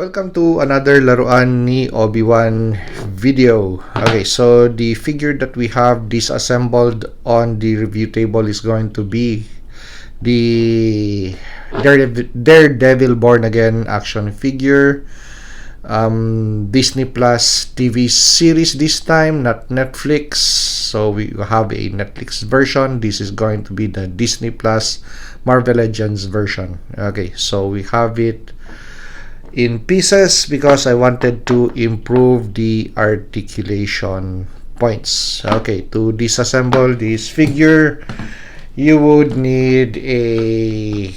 Welcome to another laruan ni Obi-Wan video. Okay, so the figure that we have disassembled on the review table is going to be the Daredevil Born Again action figure. Disney Plus TV series this time, not Netflix. So we have a Netflix version. This is going to be the Disney Plus Marvel Legends version. Okay, so we have it in pieces because I wanted to improve the articulation points. Okay, to disassemble this figure, you would need a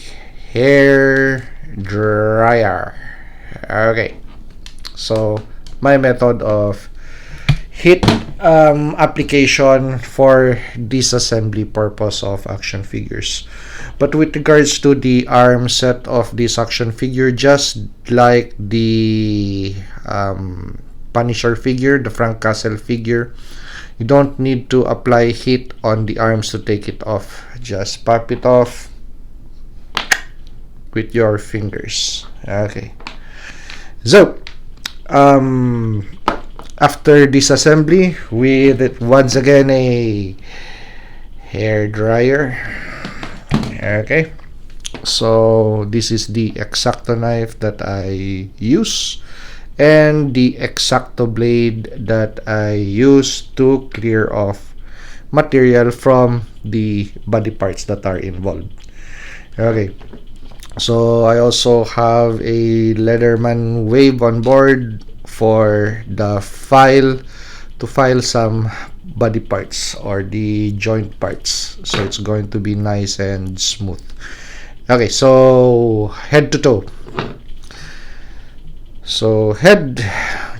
hair dryer. Okay, so my method of heat application for disassembly purpose of action figures. But with regards to the arm set of this action figure, just like the Punisher figure, the Frank Castle figure, you don't need to apply heat on the arms to take it off. Just pop it off with your fingers. Okay, so after disassembly, with once again a hair dryer. Okay, so this is the X-Acto knife that I use and the X-Acto blade that I use to clear off material from the body parts that are involved. Okay, so I also have a Leatherman wave on board for the file to file some body parts or the joint parts, so it's going to be nice and smooth. Okay, so head to toe. So head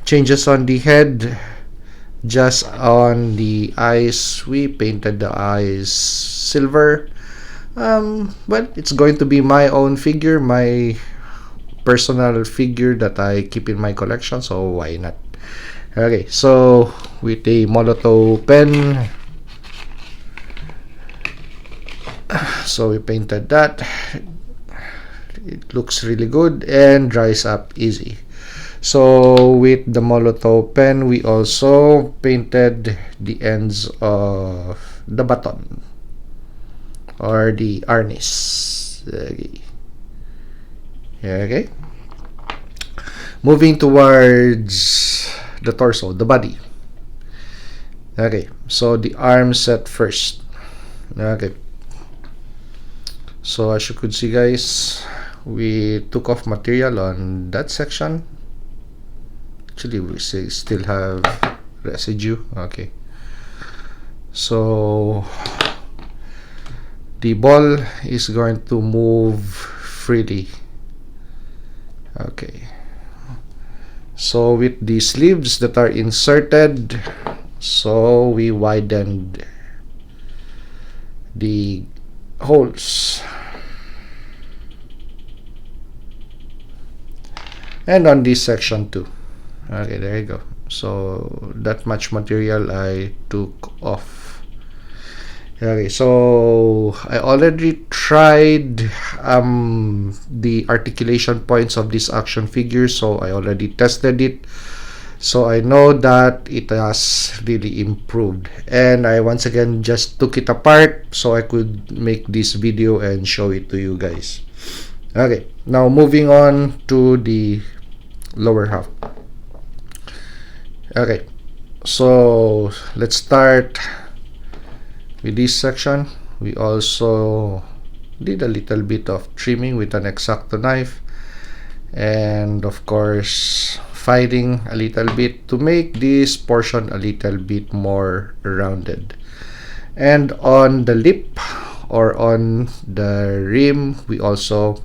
changes on the head. Just on the eyes, we painted the eyes silver. Well, it's going to be my own figure, my personal figure that I keep in my collection, so why not? Okay, so with a Molotov pen, so we painted that. It looks really good and dries up easy. So with the Molotov pen, we also painted the ends of the button or the harness. Okay. Moving towards the torso, the body. Okay, so the arm set first. Okay, so as you could see, guys, we took off material on that section. Actually, we still have residue. Okay, so the ball is going to move freely. Okay, so with the sleeves that are inserted, so we widened the holes, and on this section too. Okay, there you go. So that much material I took off. Okay, so I already tried the articulation points of this action figure, so I already tested it, so I know that it has really improved, and I once again just took it apart so I could make this video and show it to you guys. Okay, now moving on to the lower half. Okay, so let's start with this section. We also did a little bit of trimming with an X-Acto knife, and of course filing a little bit to make this portion a little bit more rounded. And on the lip or on the rim, we also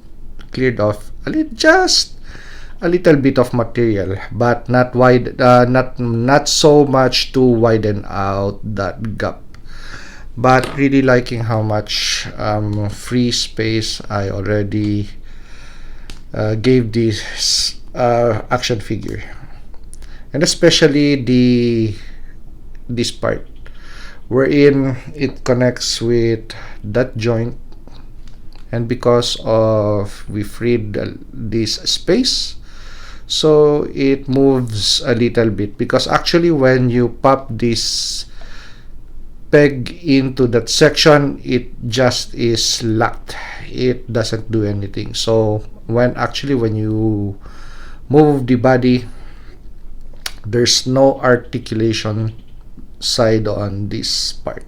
cleared off just a little bit of material, but not wide, not so much to widen out that gap. But really liking how much free space I already gave this action figure, and especially this part wherein it connects with that joint, and because of we freed this space, so it moves a little bit, because actually when you pop this peg into that section, it just is locked, it doesn't do anything. So when you move the body, there's no articulation side on this part.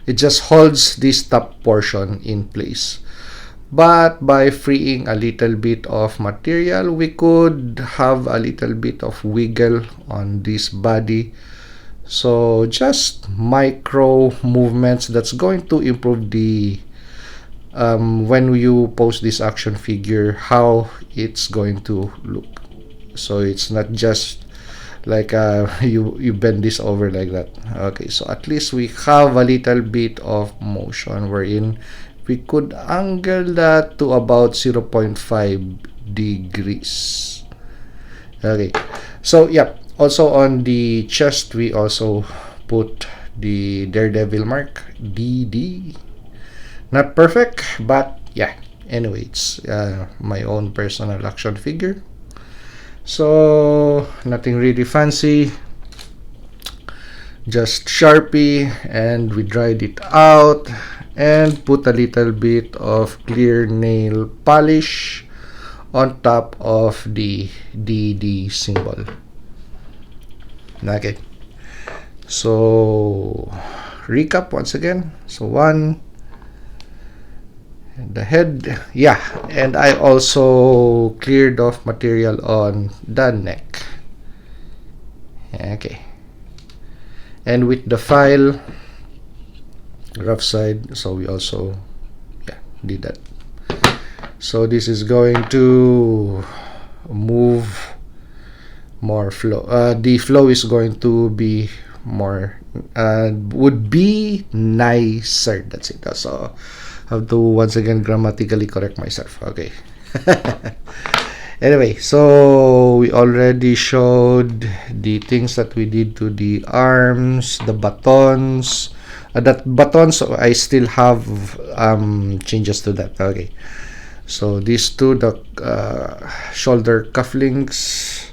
It just holds this top portion in place. But by freeing a little bit of material, we could have a little bit of wiggle on this body. So just micro movements that's going to improve the when you post this action figure, how it's going to look. So it's not just like you bend this over like that. Okay, so at least we have a little bit of motion wherein we could angle that to about 0.5 degrees. Okay, so yeah, also on the chest we also put the Daredevil mark, DD. Not perfect, but yeah, anyway, it's my own personal action figure. So nothing really fancy, just Sharpie, and we dried it out and put a little bit of clear nail polish on top of the DD symbol. Okay, so recap once again. So one, the head, yeah, and I also cleared off material on the neck. Okay, and with the file rough side, so we also did that. So this is going to move more flow. The flow is going to be more would be nicer. That's it. So have to once again grammatically correct myself. Okay. Anyway, so we already showed the things that we did to the arms, the buttons. That buttons, I still have changes to that. Okay. So these two, the shoulder cufflinks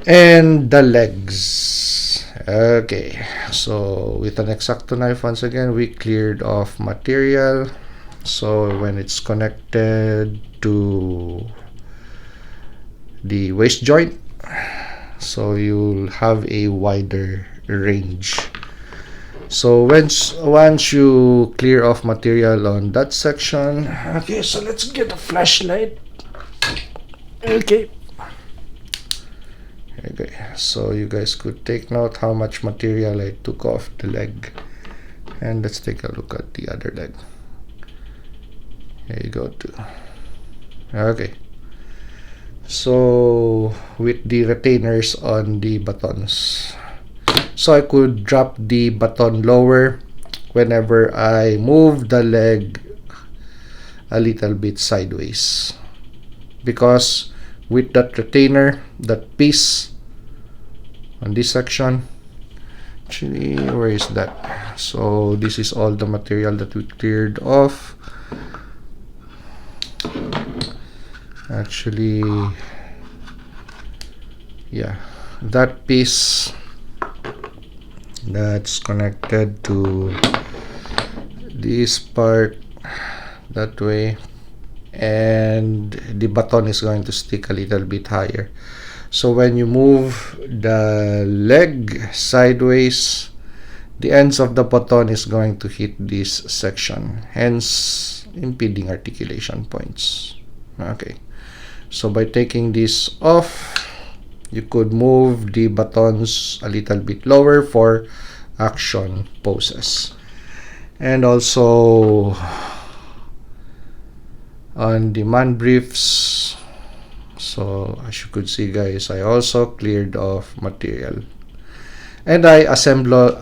and the legs. Okay, so with an X-Acto knife, once again we cleared off material. So when it's connected to the waist joint, so you'll have a wider range. So once you clear off material on that section, okay, so let's get a flashlight. Okay, so you guys could take note how much material I took off the leg, and let's take a look at the other leg. Here you go too. Okay, so with the retainers on the buttons, so I could drop the button lower whenever I move the leg a little bit sideways, because with that retainer, that piece on this section, actually, where is that? So this is all the material that we cleared off. Actually, yeah, that piece that's connected to this part that way, and the button is going to stick a little bit higher. So when you move the leg sideways, the ends of the button is going to hit this section, hence impeding articulation points. Okay, so by taking this off, you could move the buttons a little bit lower for action poses. And also on the man briefs, so as you could see guys, I also cleared off material, and I assembled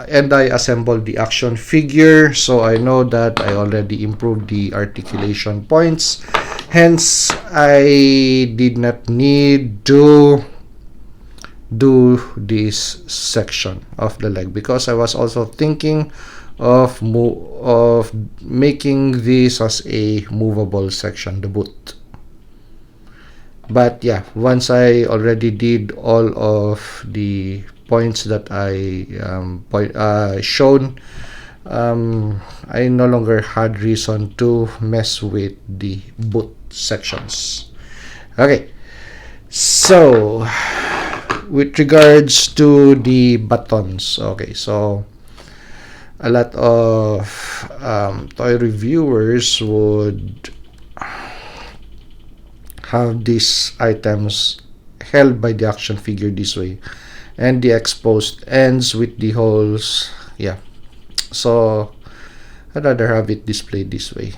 the action figure. So I know that I already improved the articulation points, hence I did not need to do this section of the leg, because I was also thinking of making this as a movable section, the boot. But yeah, once I already did all of the points that I shown, I no longer had reason to mess with the boot sections. Okay, so with regards to the buttons, okay, so a lot of toy reviewers would have these items held by the action figure this way, and the exposed ends with the holes. Yeah, so I'd rather have it displayed this way.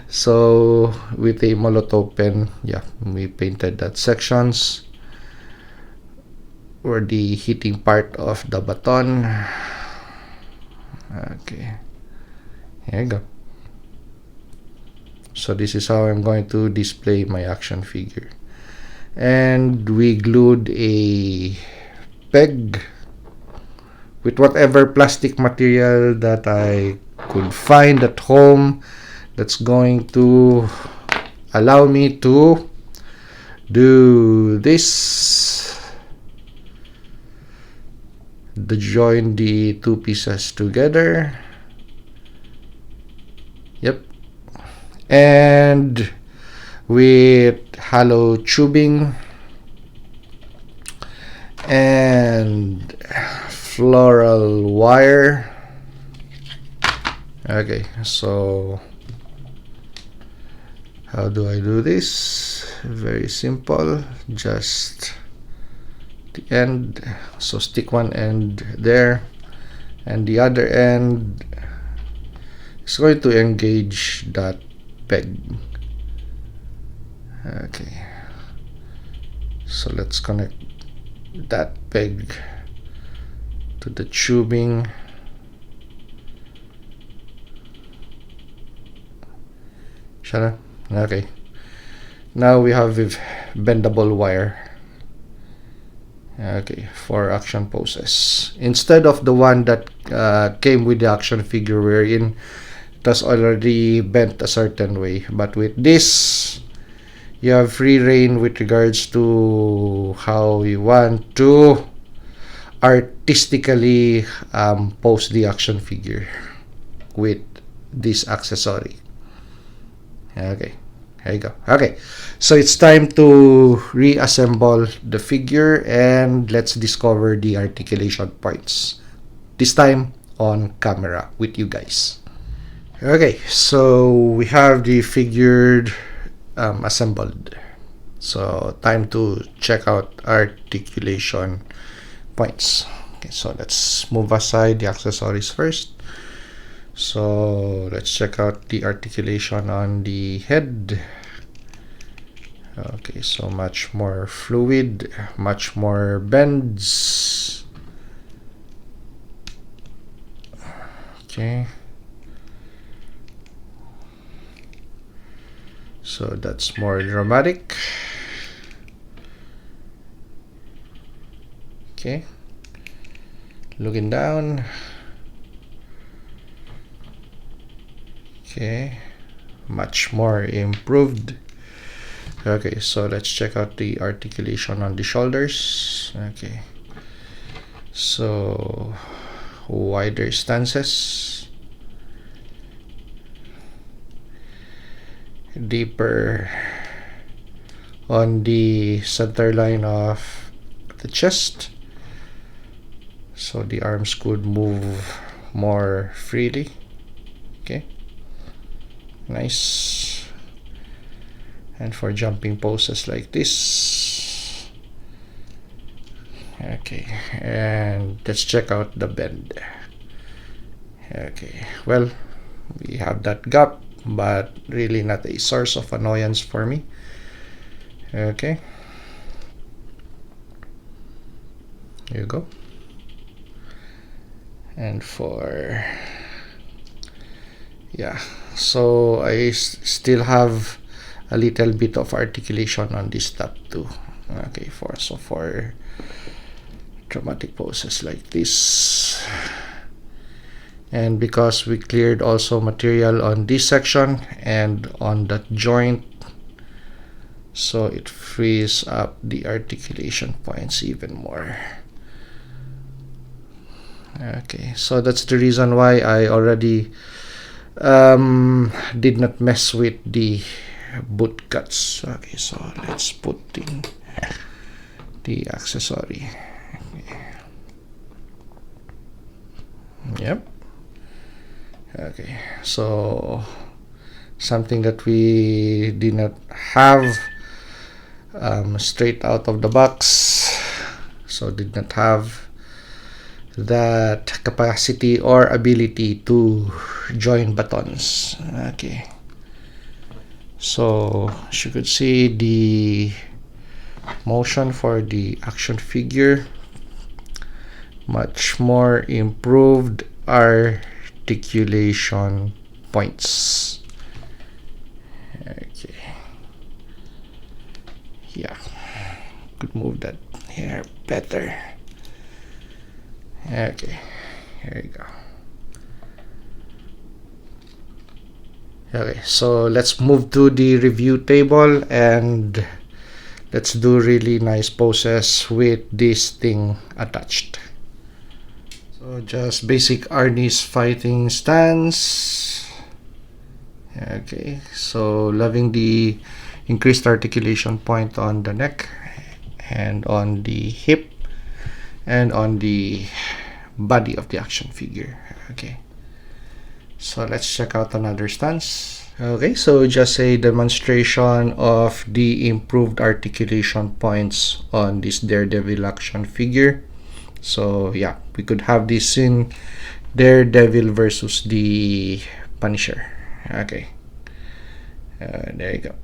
So with a Molotov pen, yeah, we painted that sections or the hitting part of the button. Okay, here you go. So this is how I'm going to display my action figure. And we glued a peg with whatever plastic material that I could find at home that's going to allow me to do this, to join the two pieces together. Yep. And with hollow tubing and floral wire. Okay, so how do I do this? Very simple, just the end. So stick one end there, and the other end is going to engage that peg. Okay, so let's connect that peg to the tubing. Shut up. Okay, now we have a bendable wire. Okay, for action poses, instead of the one that came with the action figure wherein it was already bent a certain way, but with this you have free reign with regards to how you want to artistically pose the action figure with this accessory. Okay, there you go. Okay, so it's time to reassemble the figure, and let's discover the articulation points, this time on camera with you guys. Okay, so we have the figure assembled. So time to check out articulation points. Okay, so let's move aside the accessories first. So let's check out the articulation on the head. Okay, so much more fluid, much more bends. Okay, so that's more dramatic. Okay, looking down. Okay, much more improved. Okay, so let's check out the articulation on the shoulders. Okay, so wider stances, deeper on the center line of the chest, so the arms could move more freely. Okay, nice. And for jumping poses like this. Okay, and let's check out the bend. Okay, well, we have that gap, but really not a source of annoyance for me. Okay, here you go. And for, yeah, so I still have a little bit of articulation on this top too. Okay, for dramatic poses like this, And because we cleared also material on this section and on that joint, so it frees up the articulation points even more. Okay, so that's the reason why I already did not mess with the boot cuts. Okay, so let's put in the accessory. Yep. Okay, so something that we did not have straight out of the box, so did not have that capacity or ability to join buttons. Okay, so as you could see, the motion for the action figure, much more improved articulation points. Okay, yeah, could move that here better. Okay, here you go. Okay, so let's move to the review table and let's do really nice poses with this thing attached. So just basic Arnie's fighting stance. Okay, so loving the increased articulation point on the neck and on the hip and on the body of the action figure. Okay, so let's check out another stance. Okay, so just a demonstration of the improved articulation points on this Daredevil action figure. So yeah, we could have this in Daredevil versus the Punisher. Okay, there you go.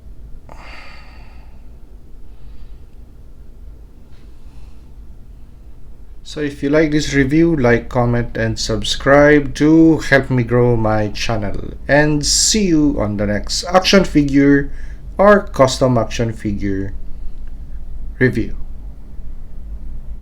So if you like this review, like, comment, and subscribe to help me grow my channel. And see you on the next action figure or custom action figure review.